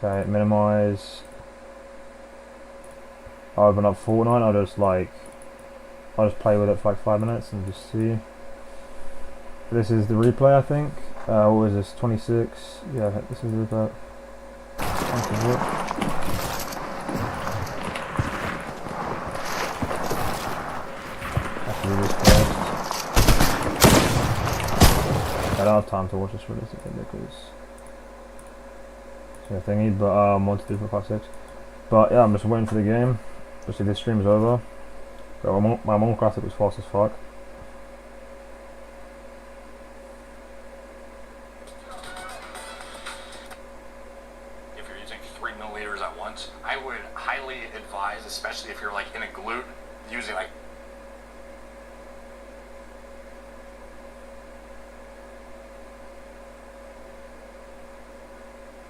Okay, minimize. I'll open up Fortnite. I'll just play with it for like 5 minutes and just see. This is the replay, I think. What is this? 26. Yeah, this is the replay. Have to do this first. I don't have time to watch this realistically because it's a thingy. But 1, 2, 3, 4, 5, 6. But yeah, I'm just waiting for the game. Obviously, this stream is over. But my Among Classic was fast as fuck. If you're using 3 milliliters at once, I would highly advise, especially if you're like in a glute, using like.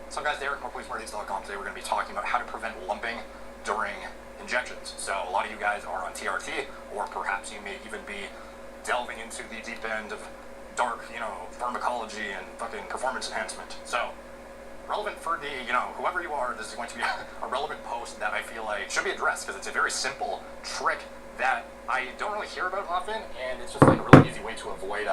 So guys, Derek from PoliceMarines.com. Today we're going to be talking about how to prevent lumping during injections. So a lot of you guys are on TRT, or perhaps you may even be delving into the deep end of dark, pharmacology and fucking performance enhancement. So relevant for the, whoever you are, this is going to be a relevant post that I feel like should be addressed because it's a very simple trick that I don't really hear about often, and it's just like a really easy way to avoid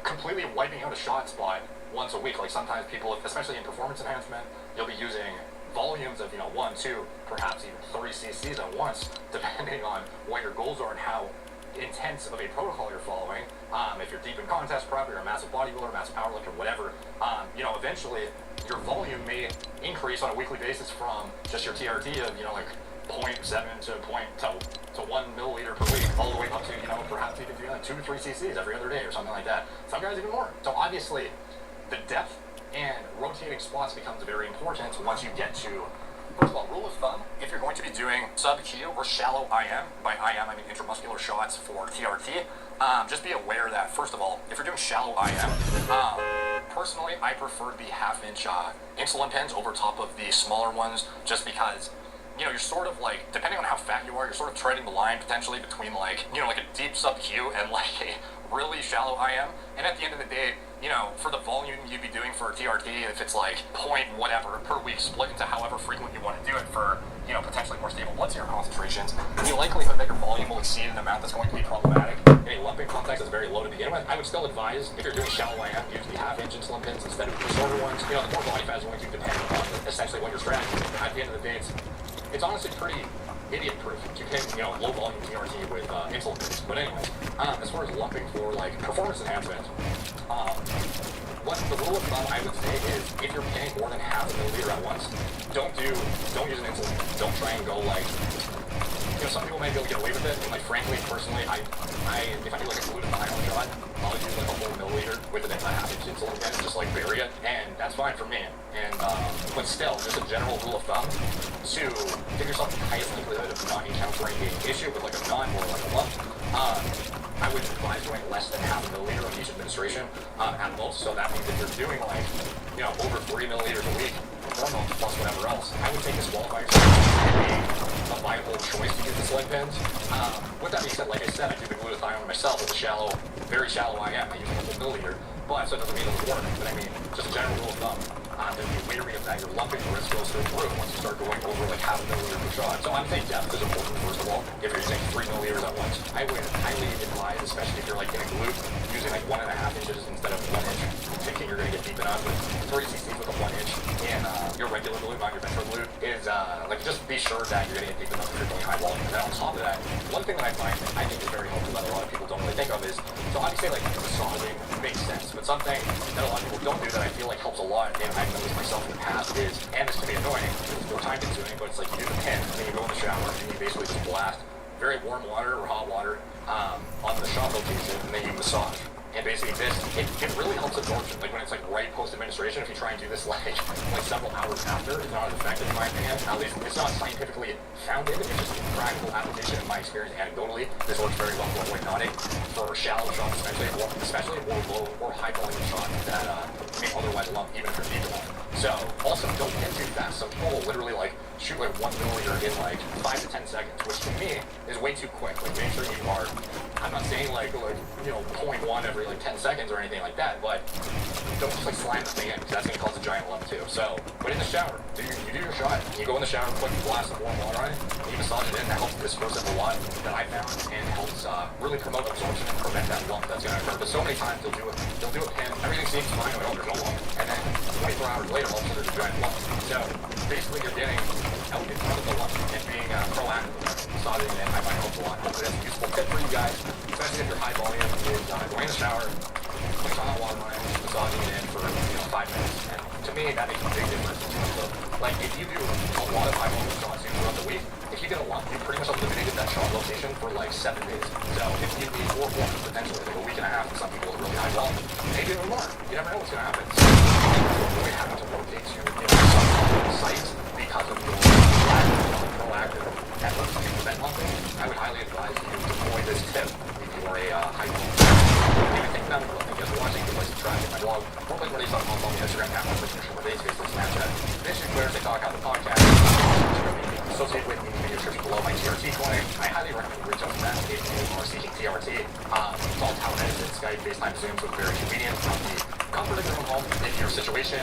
completely wiping out a shot spot once a week. Like sometimes people, especially in performance enhancement, you'll be using volumes of 1, 2, perhaps even 3 cc's at once, depending on what your goals are and how intense of a protocol you're following. If you're deep in contest prep, or you're a massive bodybuilder, massive powerlifter, whatever, eventually your volume may increase on a weekly basis from just your TRT of 0.7 to 1 milliliter per week, all the way up to perhaps even doing like 2 to 3 cc's every other day or something like that. Some guys even more. So obviously, the depth and rotating spots becomes very important once you get to. First of all, rule of thumb, if you're going to be doing sub-Q or shallow IM, by IM I mean intramuscular shots for TRT, just be aware that, first of all, if you're doing shallow IM, personally, I prefer the half-inch insulin pens over top of the smaller ones, just because, you're sort of like, depending on how fat you are, you're sort of treading the line potentially between like a deep sub-Q and like a really shallow IM, and at the end of the day, for the volume you'd be doing for a TRT, if it's like point whatever per week split into however frequent you want to do it for, potentially more stable blood serum concentrations, the likelihood that your volume will exceed an amount that's going to be problematic in a lumping context is very low to begin with. I would still advise, if you're doing shallow IM, use the half-inch insulin pins instead of the shorter ones. The more body fat is going to depend on essentially what your strategy is. At the end of the day, it's honestly pretty idiot-proof to hit, low volume TRT with insulin pins. But anyways, as far as lumping for like performance enhancement, what the rule of thumb I would say is, if you're paying more than half a milliliter at once, don't use an insulin pin. Don't try and go like, some people may be able to get away with it, and like frankly, personally, if I do like a glutathione shot, I'll use like a whole milliliter with a half-inch insulin pen and just like bury it, and that's fine for me. And but still, just a general rule of thumb, to give yourself the highest likelihood of not encountering an issue with like a non or like a lump, I would advise doing less than half a milliliter of each administration at most. So that means if you're doing like, over 3 milliliters a week, hormones plus whatever else, I would take disqualify yourself a viable choice to use the sled pens. With that being said, like I said, I do the glutathione myself with a very shallow IM. I use a whole milliliter, but so it doesn't mean it doesn't work. But I mean, just a general rule of thumb. To be wary of that, your lumping risk goes through the roof once you start going over like half a milliliter per shot. So I'm saying depth is important first of all. If you're using 3 milliliters at once, I would highly advise, especially if you're like in a glute, using like 1.5 inches instead of 1 inch. Thinking you're gonna get deep enough with 3 cc's with a 1 inch in your regular glute, not your ventral glute, is just be sure that you're gonna get deep enough if you're doing high volume. And then on top of that, one thing that I think is very helpful that a lot of people don't really think of is, so obviously like massaging makes sense, but something that a lot of people don't do that I feel like helps a lot, and I've noticed myself in the past is, and this can be annoying, it's more time consuming, but it's like you do the pin, and then you go in the shower, and you basically just blast very warm water or hot water on the shot location, and then you massage. And basically this, it really helps absorption. Like when it's like right post-administration, if you try and do this like several hours after, it's not as effective in my opinion. At least it's not scientifically founded, it's just in practical application in my experience anecdotally. This works very well for white nodding, for shallow shots especially, or low or high volume shots that may otherwise lump even if you're deep enough. So also don't pin too fast. Some people will literally like shoot like 1 milliliter in like 5 to 10 seconds, which to me is way too quick. Like make sure you are, I'm not saying like you know 0.1 every like 10 seconds or anything like that, but don't just like slam the thing in because that's gonna cause a giant lump too. So, but in the shower, you do your shot, you go in the shower, quick blast of warm water on it, you massage it in, that helps dispose of a lot that I found and helps really promote absorption and prevent that lump that's gonna occur. Because so many times they'll do a pin, everything seems fine, oh, there's no lump, and then 24 hours later, all of a sudden there's a giant lump. So basically you're getting out in front of the lump and being proactive with massaging it, I find helps a lot. So that's a useful tip for you guys, especially if you're high volume, is going in the shower, putting some hot water on it, massaging it in for 5 minutes. And to me, that makes a big difference in terms of, like, if you do a lot of high volume shots throughout the week, if you get a lump, you pretty much eliminated that shot location for like 7 days. So if you need 4 blocks, potentially like a week and a half for some people with really high volume, maybe even more. You never know what's going to happen. So you're really having to rotate to some sites because of your proactive efforts to prevent lumping. I would highly advise you to deploy this tip if you are a high volume. Even think about it, thank you guys for watching. Please subscribe to my blog. Roleplayready.com, follow me on Instagram, at Roleplayready, Facebook, Snapchat, Instagram, Twitter, TikTok, out the podcast. Associated with me in the video description below my TRT coin. I highly recommend reach out to that if you are seeking TRT. It's all talent edited, Skype, FaceTime, Zoom, so it's very convenient from the comfort of your own home in your situation.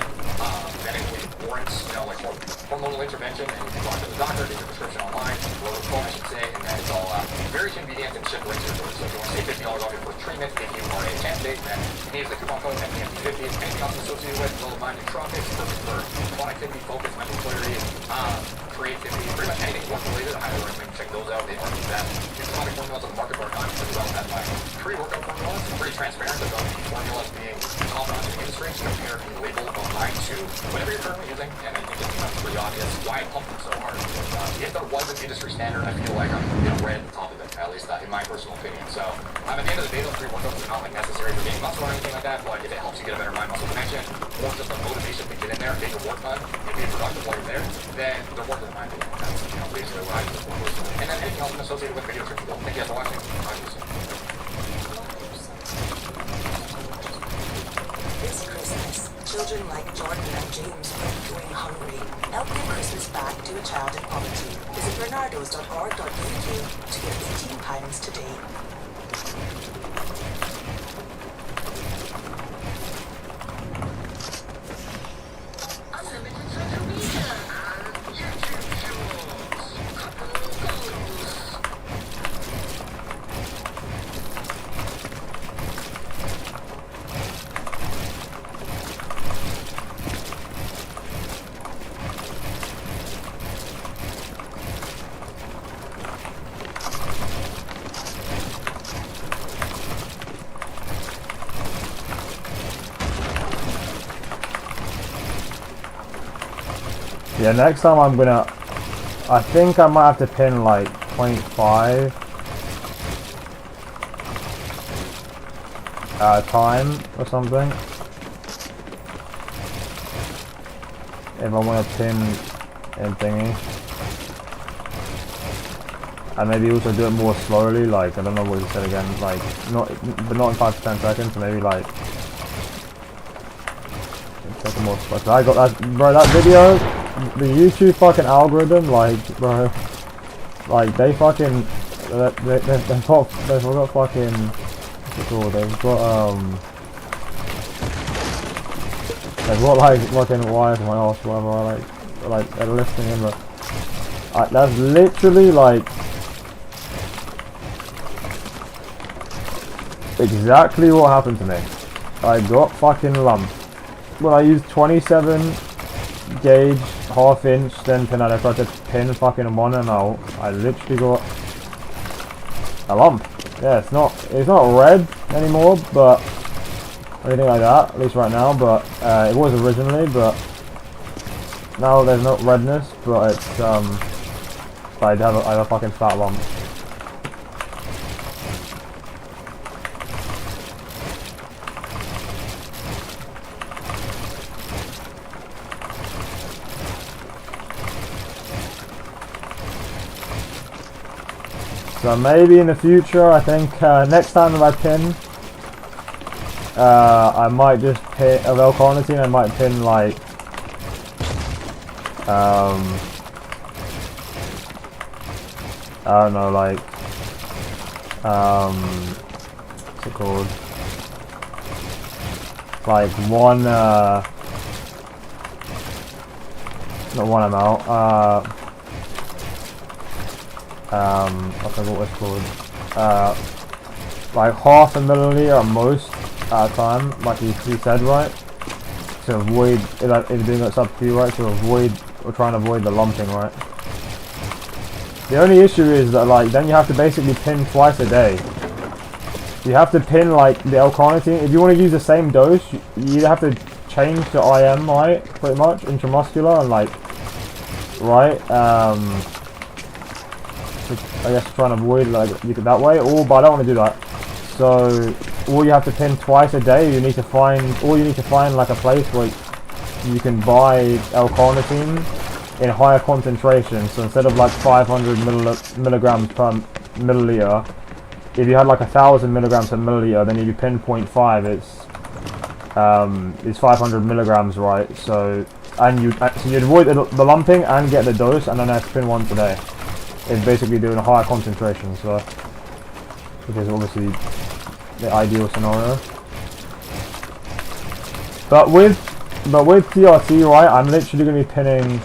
Then it warrants, like hormonal intervention, and you can go out to the doctor, get your prescription online, or the phone, I should say, and then it's all very convenient and shipped right to your door. So if you want to save $50 off your first treatment, if you are a candidate, then you can use the coupon code MPMP50. Anything else associated with low-mind nootropics, perfect for productivity, focus, mental clarity, creativity, pretty much anything work related. I highly recommend check those out. They are the best. These comic formulas on the market are not as well as my pre-workout formulas. It's pretty transparent about the formulas being common in the industry. So compare the label online to whatever you're currently using, and I think it becomes pretty obvious why I'm pumping so hard. If there was an industry standard, I feel like I'm right at the top of it, at least in my personal opinion. So at the end of the day, those pre-workouts are not like necessary for gaining muscle or anything like that, but if it helps you get a better mind-muscle connection, or just a motivation to get in there and get your work done and be productive while you're there, then they're worth it in my opinion. That's basically what I do personally. And then anything else associated with video description below. Thank you guys for watching. Talk to you soon. This Christmas, children like Jordan and James went going hungry. Help give Christmas back to a child in poverty. Visit bernardos.org.uk to give £18 today. Yeah, next time I think I might have to pin like 0.5 at a time or something. If I want to pin in thingy. And maybe also do it more slowly, like, I don't know what he said again, like, but not in 5 to 10 seconds, so maybe like, take a more slow. I got that, bro, that video, the YouTube fucking algorithm, like, bro, like, they fucking, they've got fucking, what's it called, they've got like fucking wires in my arse, whatever, like, they're listening in, but, that's literally, like, exactly what happened to me. I got fucking lumped. When I used 27 gauge half-inch thin pin, I tried to pin fucking 1 ml. I literally got a lump. Yeah, it's not red anymore, but anything like that, at least right now. But it was originally, but now there's no redness. But it's I have a fucking fat lump. So maybe in the future, I think next time if I pin, I might just pin of L-carnitine. I might pin like I don't know, like, what's it called? Like one, not 1 ml, I forgot what it's called, like half a milliliter at most at a time, like he said, right? To avoid, if you're doing it sub Q, right? To avoid, or trying to avoid the lumping, right? The only issue is that, like, then you have to basically pin twice a day. You have to pin, like, the L-carnitine. If you want to use the same dose, you have to change to IM, right? Pretty much, intramuscular, and, like, right? I guess trying to avoid, like, you could that way, but I don't want to do that. So, or you have to pin twice a day. You need to find, like, a place where you can buy L-carnitine in higher concentration. So instead of like 500 milligrams per milliliter, if you had like 1,000 milligrams per milliliter, then if you pin 0.5, it's 500 milligrams, right? So so you'd avoid the lumping and get the dose, and then have to pin once a day. It's basically doing a higher concentration, so which is obviously the ideal scenario. But with TRT, right, I'm literally going to be pinning,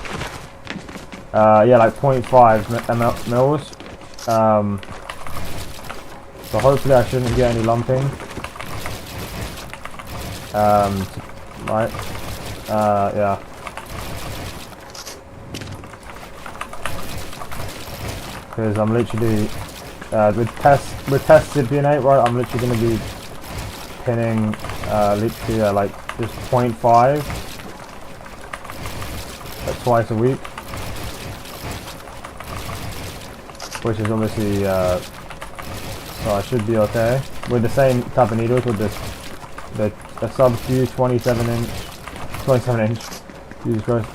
yeah, like 0.5 mils. So hopefully I shouldn't get any lumping. Right, yeah. Because I'm literally, with test Cypionate, right, I'm literally going to be pinning, literally, like, just 0.5, like, twice a week. Which is obviously, so I should be okay. With the same type of needles, with the sub-Q 27 inch, Jesus Christ,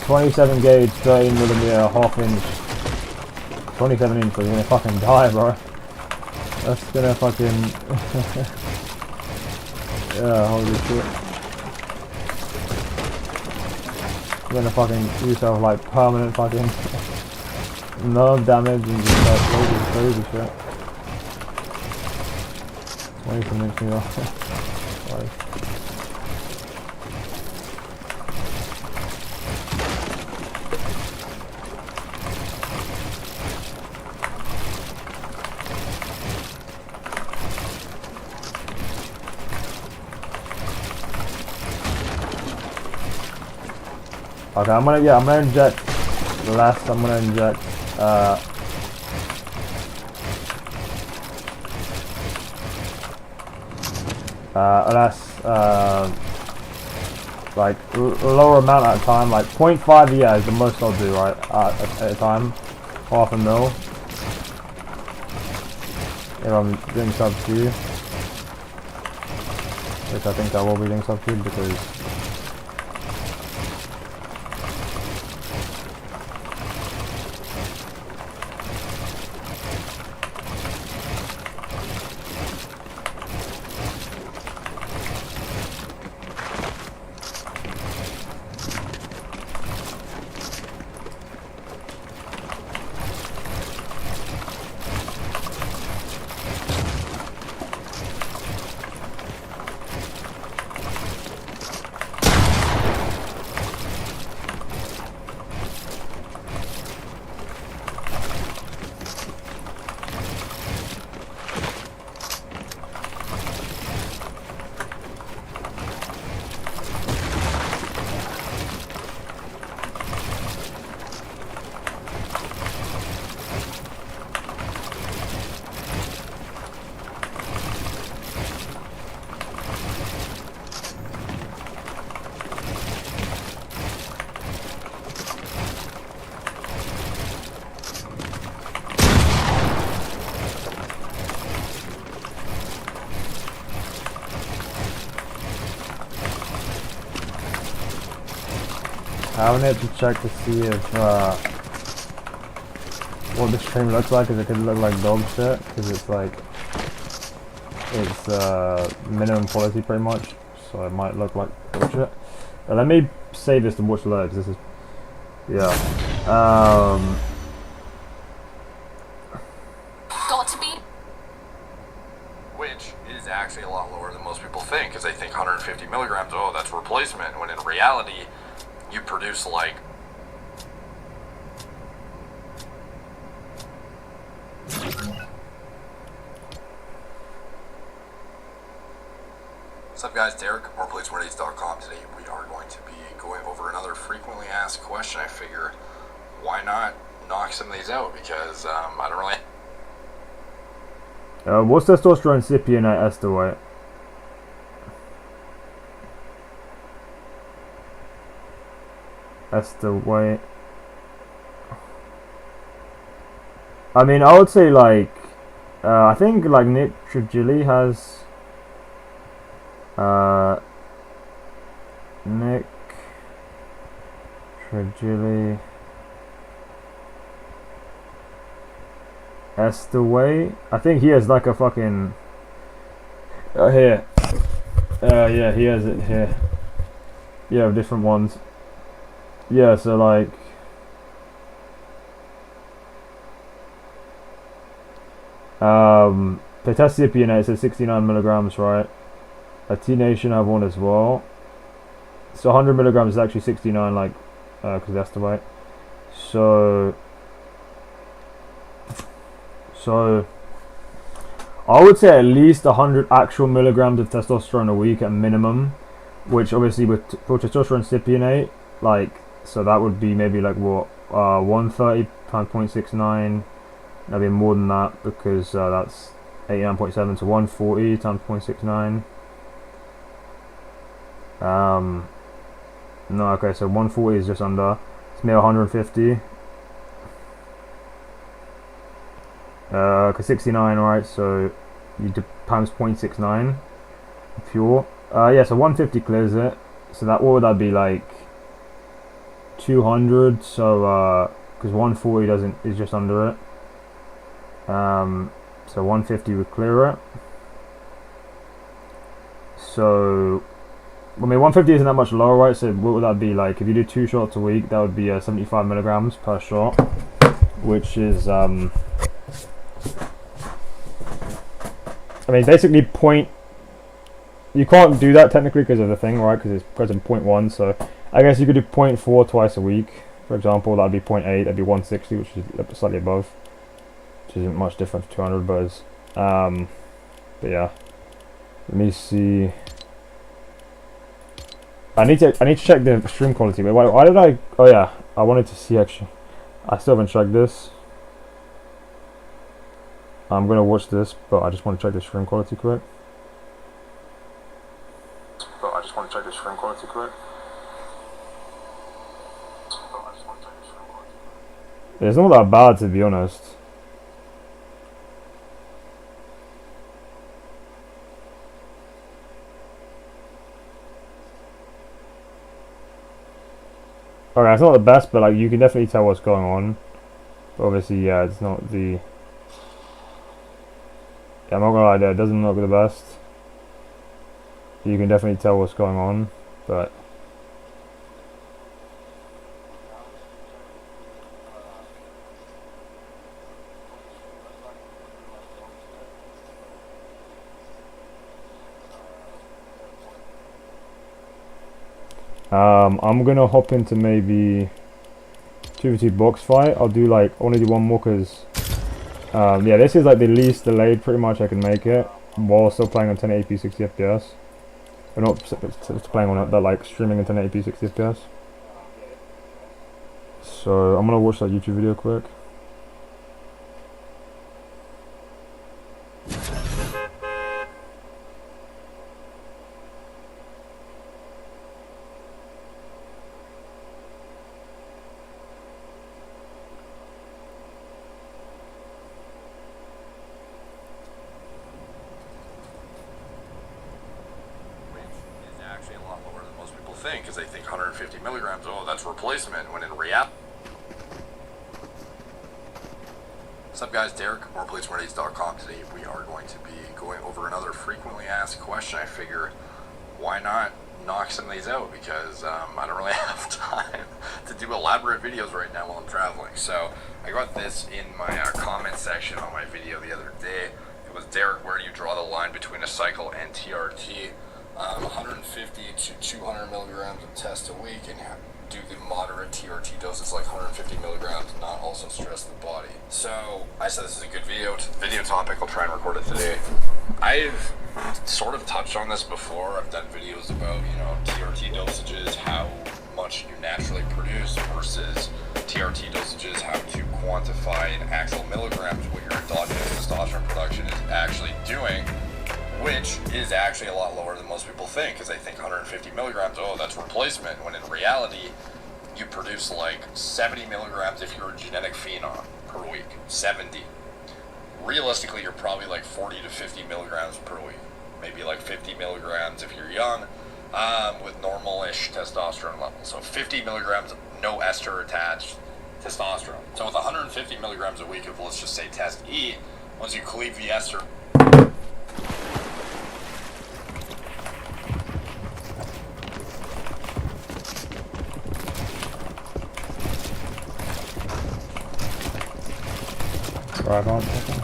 27 gauge, 13 millimeter, half inch, 27 inch, but you're gonna fucking die, bro. That's gonna fucking, yeah, holy shit. You're gonna fucking do yourself like permanent fucking nerve damage and just like crazy shit. 27 inch needle. Sorry. Okay, I'm gonna inject less. I'm gonna inject less, like lower amount at a time, like 0.5, yeah, is the most I'll do, right, at a time, half a mil, if I'm doing sub-Q, which I think I will be doing sub-Q because I would have to check to see if what the stream looks like, because it could look like dog shit, because it's like it's minimum quality pretty much, so it might look like dog shit. But let me save this to watch later, because this is, yeah. think 150 milligrams, oh, that's replacement, when in reality, you produce like... What's up guys, Derek, moreplates.com. Today we are going to be going over another frequently asked question. I figure, why not knock some of these out, because I don't really... What's testosterone cypionate ester weight? Ester weight. I mean, I would say like, I think like Nick Trigili has, Nick Trigili ester weight. I think he has like a fucking, here. Yeah, he has it here. Yeah, different ones. Yeah, so like, potassium says 69 milligrams, right? A T-Nation have one as well. So 100 milligrams is actually 69, like, because that's the weight. So I would say at least 100 actual milligrams of testosterone a week at minimum, which obviously for testosterone cypionate, like, so that would be maybe like what, 130 times 0.69. That'd be more than that, because that's 89.7, so 140 times 0.69. No, okay, so 140 is just under. It's near 150. Cause 69, alright, so you do times 0.69 pure. Yeah, so 150 clears it. So that, what would that be, like 200? So because 140 is just under it. So 150 would clear it. So I mean, 150 isn't that much lower, right? So what would that be like? If you do 2 shots a week, that would be 75 milligrams per shot, which is I mean, basically you can't do that technically because of the thing, right? Because it's present 0.1. So I guess you could do 0.4 twice a week, for example. That'd be 0.8. That'd be 160, which is slightly above, which isn't much different to 200 buzz. But yeah, let me see. I need to check the stream quality. Wait, why did I? Oh yeah, I wanted to see actually. I still haven't checked this. I'm gonna watch this, but I just want to check the stream quality quick. It's not that bad, to be honest. Okay, it's not the best, but like you can definitely tell what's going on. But obviously, yeah, it's not the. Yeah, I'm not gonna lie, there, it doesn't look the best. You can definitely tell what's going on, but. I'm gonna hop into maybe 2v2 box fight. I'll do like, I want to do one more because yeah, this is like the least delayed pretty much I can make it while still playing on 1080p 60 fps. Or not playing on it, but like streaming on 1080p 60 fps. So I'm gonna watch that YouTube video quick. Because they think 150 milligrams, oh, that's replacement, when in reality... What's up guys, Derek, moreplates.com. Today we are going to be going over another frequently asked question. I figure, why not knock some of these out, because I don't really have time to do elaborate videos right now while I'm traveling. So I got this in my comment section on my video the other day. It was, Derek, where do you draw the line between a cycle and TRT? 150 to 200 milligrams of test a week, and do the moderate TRT doses like 150 milligrams, and not also stress the body. So I said this is a good video topic. I'll try and record it today. I've sort of touched on this before. I've done videos about, you know, TRT dosages, how much you naturally produce versus TRT dosages, how to quantify in actual milligrams what your endogenous testosterone production is actually doing, which is actually a lot lower than most people think, because they think 150 milligrams, oh, that's replacement, when in reality, you produce like 70 milligrams if you're a genetic phenom per week. 70. Realistically, you're probably like 40 to 50 milligrams per week. Maybe like 50 milligrams if you're young, with normal-ish testosterone levels. So 50 milligrams, no ester attached testosterone. So with 150 milligrams a week of, let's just say, test E, once you cleave the ester, Drive on. Okay.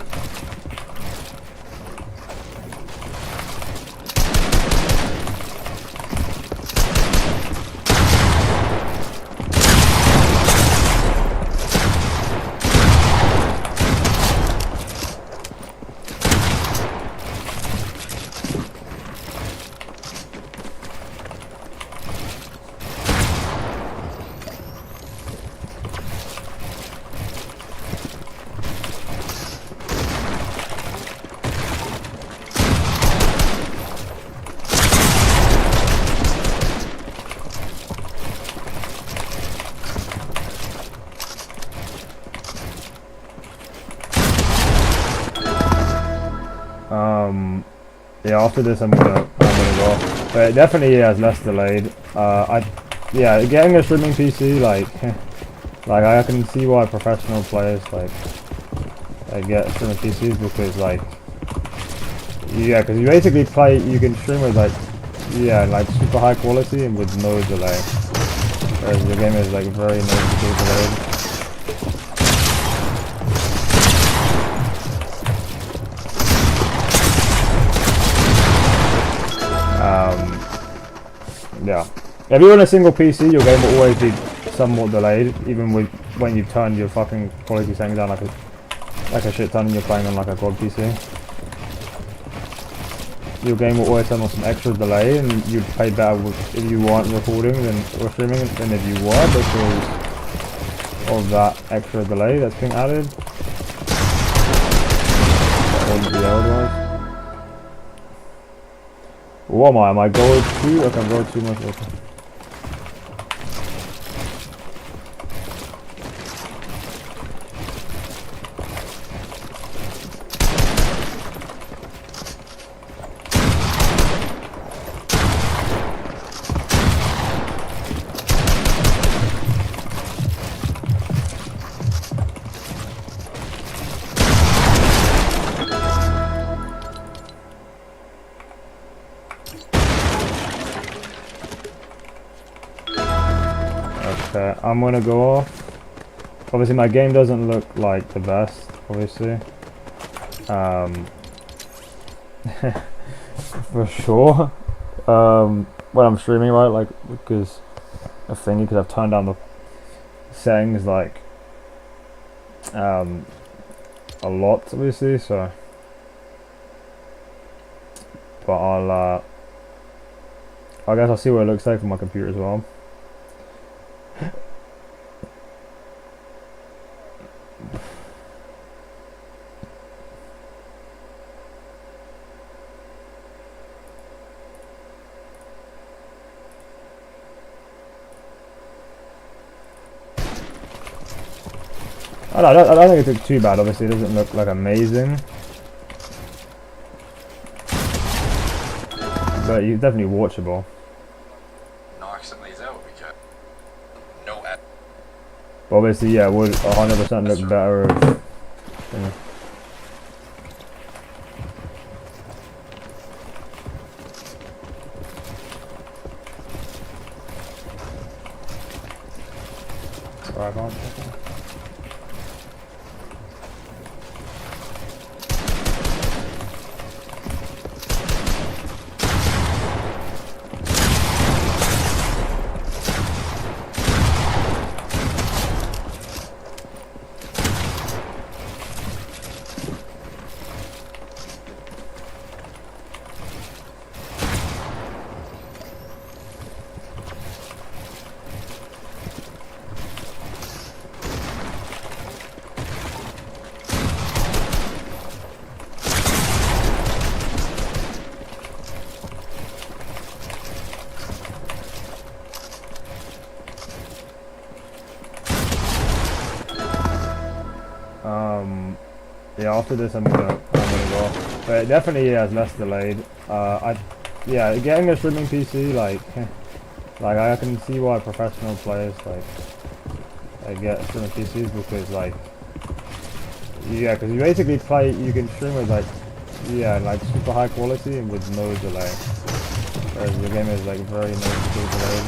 Yeah, after this I'm gonna go. But it definitely has less delayed. Yeah, getting a streaming PC, like I can see why professional players like get streaming PCs, because like, yeah, because you basically you can stream with like, yeah, like super high quality and with no delay. Whereas the game is like very noticeably delayed. Yeah. If you're on a single PC, your game will always be somewhat delayed, even with when you turn your fucking quality settings down like a shit ton and you're playing on like a quad PC. Your game will always turn on some extra delay, and you'd pay better if you weren't recording or streaming than if you were, because of that extra delay that's being added. That wouldn't be otherwise. What am I gold 2? Okay, I'm gold 2 much. Okay. Okay, I'm gonna go off. Obviously my game doesn't look like the best, obviously. For sure. When I'm streaming, right, like, because of thingy, because I've turned down the settings like a lot, obviously, so. But I guess I'll see what it looks like on my computer as well. I don't think it took too bad, obviously it doesn't look like amazing. But it's definitely watchable. knock some of these out because no. But obviously, yeah, it would 100% look better if, yeah. Drive on. Yeah, after this I'm gonna go. But it definitely has less delayed. Yeah, getting a streaming PC, like I can see why professional players get streaming PCs because because you basically you can stream with like super high quality and with no delay. Whereas the game is like very noticeably delayed.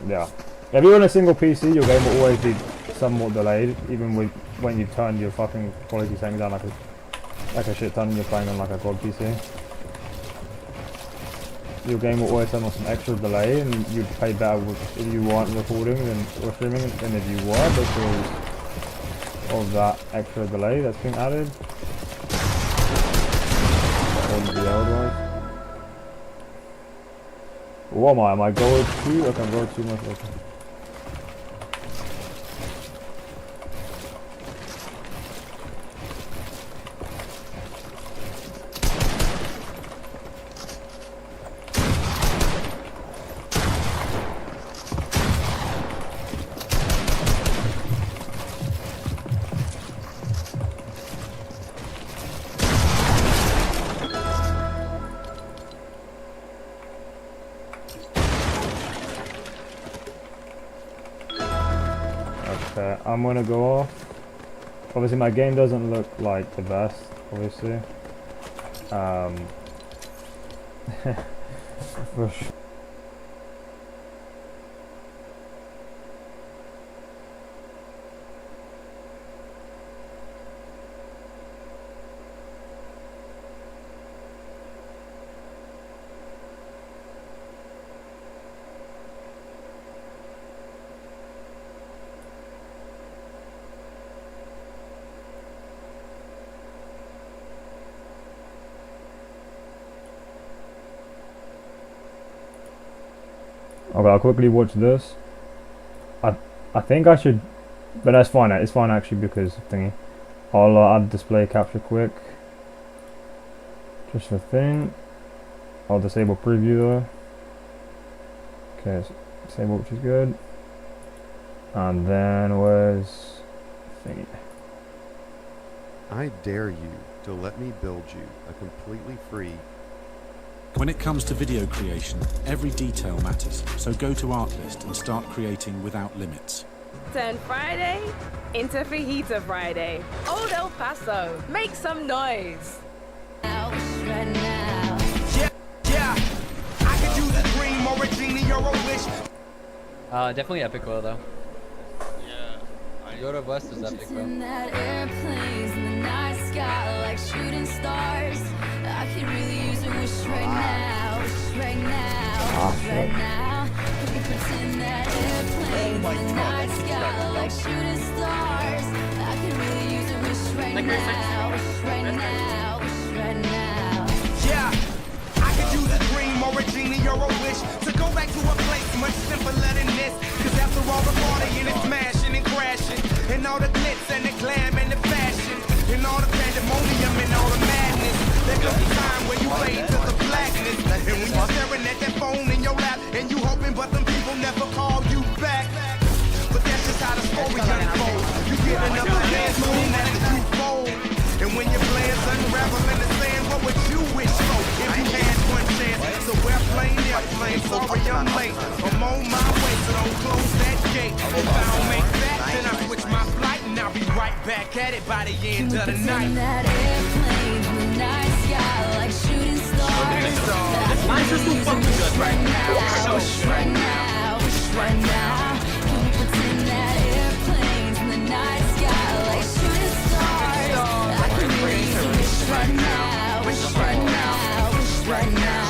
Yeah. If you're on a single PC, your game will always be somewhat delayed, even when you've turned your fucking quality settings down like a shit ton and you're playing on like a quad PC. Your game will always have some extra delay, and you'd play better if you weren't recording or streaming than if you were because of that extra delay that's been added. What am I? Am I gold 2? Okay, I'm gold 2 much later. Okay, I'm gonna go off. Obviously my game doesn't look like the best, obviously. For sure. Okay, I'll quickly watch this. I think I should, but that's fine. It's fine actually because thingy. I'll add display capture quick. Just for thing. I'll disable preview though. Okay, disable, which is good. And then where's thingy? I dare you to let me build you a completely free. When it comes to video creation, every detail matters, so go to Artlist and start creating without limits. Turn Friday into Fajita Friday. Old El Paso, make some noise. Right now. Yeah, I could use a dream or a genie or a wish. Definitely Epic Oil though. Yeah. Yoda West is Epic Oil. Airplanes in the night sky like shooting stars. I could really use a wish right now, right now, right now. We can pretend that airplanes in the night sky like shooting stars. I could really use a wish right now, right now, right now. Yeah, I could use a dream or a genie or a wish to go back to a place much simpler than this. Cause after all the partying and smashing and crashing, and all the glitz and the glam and the fashion, and all the pandemonium and all the madness, there comes a time when you fade to the blackness. And when you're staring at that phone in your lap, and you hoping but them people never call you back. But that's just how the story unfolds. You get another chance soon as you fold. And when your plans unravel in the sand, what would you wish for if you had one chance? So airplane, sorry I'm late. I'm on my way, so don't close that gate. If I don't make that, then I switch my flight, and I'll be right back at it by the end of the night. That airplane in the night sky like shooting stars. Mine's just too fucking good right now. Right now, right now. Can we pretend that airplanes in the night sky like shooting stars? I can really use a wish right now, right now, right now.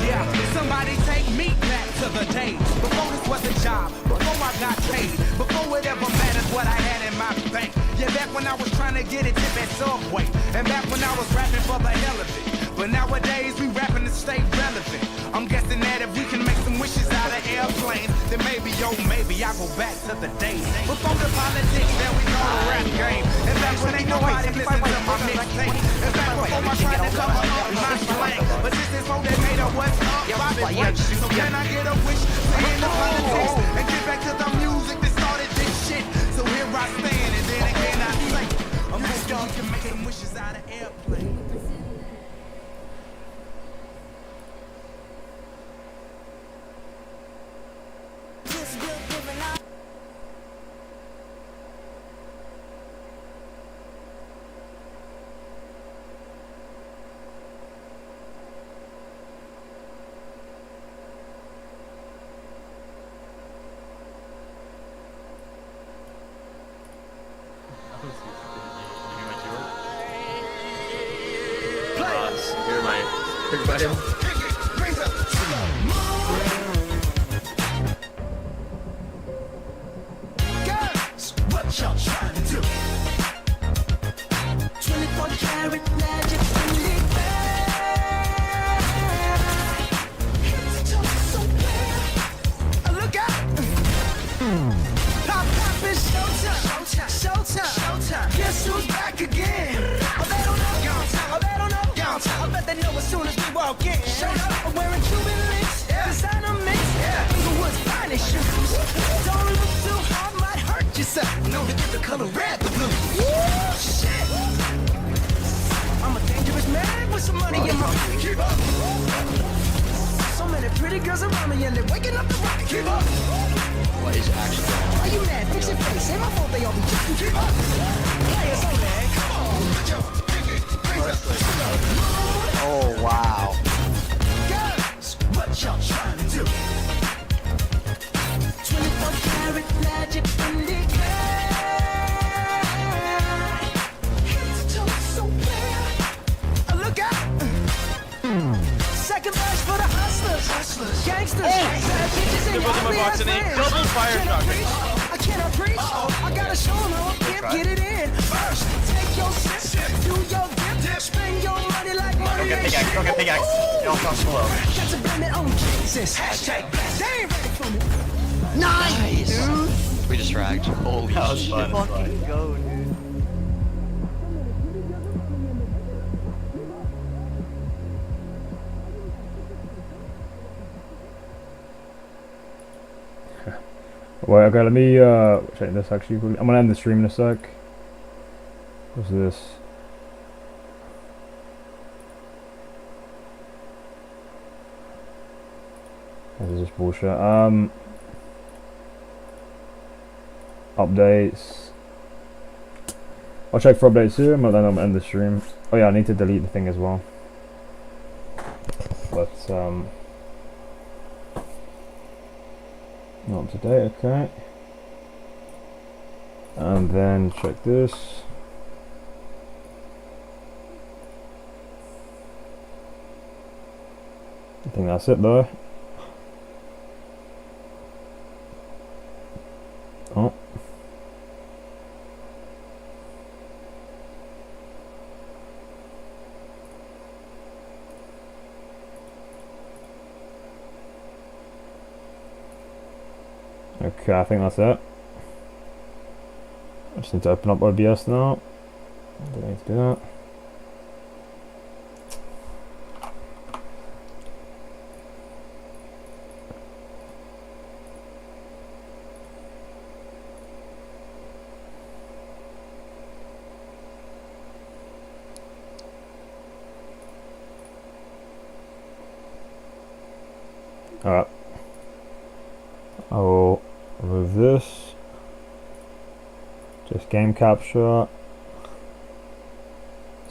Yeah. Somebody take me back to the day before this was a job, before I got paid, before it ever mattered what I had in my bank. Yeah, back when I was trying to get a tip at Subway, and back when I was rapping for the hell of it. But nowadays we rapping to stay relevant. I'm guessing that if we can make some wishes out of airplanes, then maybe, yo, maybe I go back to the days before the politics that we know the rap game. And back when ain't nobody listen to my mixtape. And back before I tried to cover up my slang. But this is for that made up what's up, Bobby Wayne. So can I get a wish to end the politics and get back to the music that started this shit? So here I stand, and then again I say, I'm hoping we can make some wishes out of airplanes. You're my everybody. Girls, what y'all trying to do? 24 karat magic in the bag. It's just so bad. Look out! Pop is showtime. Showtime. Guess who's back again? Oh, they don't know. Oh, they don't know. I bet they know as soon as we walk in. Showed up, I'm wearing Cuban links. Designer mix. Inglewood's finest shoes. Don't look too hard, might hurt yourself. Know to get the color red, the blue. Shit. I'm a dangerous man with some money in my pocket. Keep up. So many pretty girls around me and they're waking up the rocket. Keep up. What is actually going on? Why you mad? Fix your face. Ain't my fault they all be jacking. Keep up. Players only. Come on. Oh wow. Girls, what y'all trying to do? 24 karat magic in the air. It's just so bad. Look out! Second verse for the hustlers. Gangsters. Bad bitches and your Double fire shot. I cannot preach. I gotta show them how I can't get it in. First, take your sip, do your dip, spend your money like money. Don't get pickaxe. Don't come slow. Got to blame it on Jesus. Hashtag blessed. They ain't ready for me. Nice, dude. We just fragged. Holy shit. Fucking go, dude. Wait, okay, let me check this actually quickly. I'm gonna end the stream in a sec. What's this? This is just bullshit. Updates. I'll check for updates here, but then I'm gonna end the stream. Oh yeah, I need to delete the thing as well. But not up to date, okay. And then check this. I think that's it though. Oh. Okay, I think that's it. I just need to open up OBS now. Don't need to do that. Alright. I will remove this. Just game capture.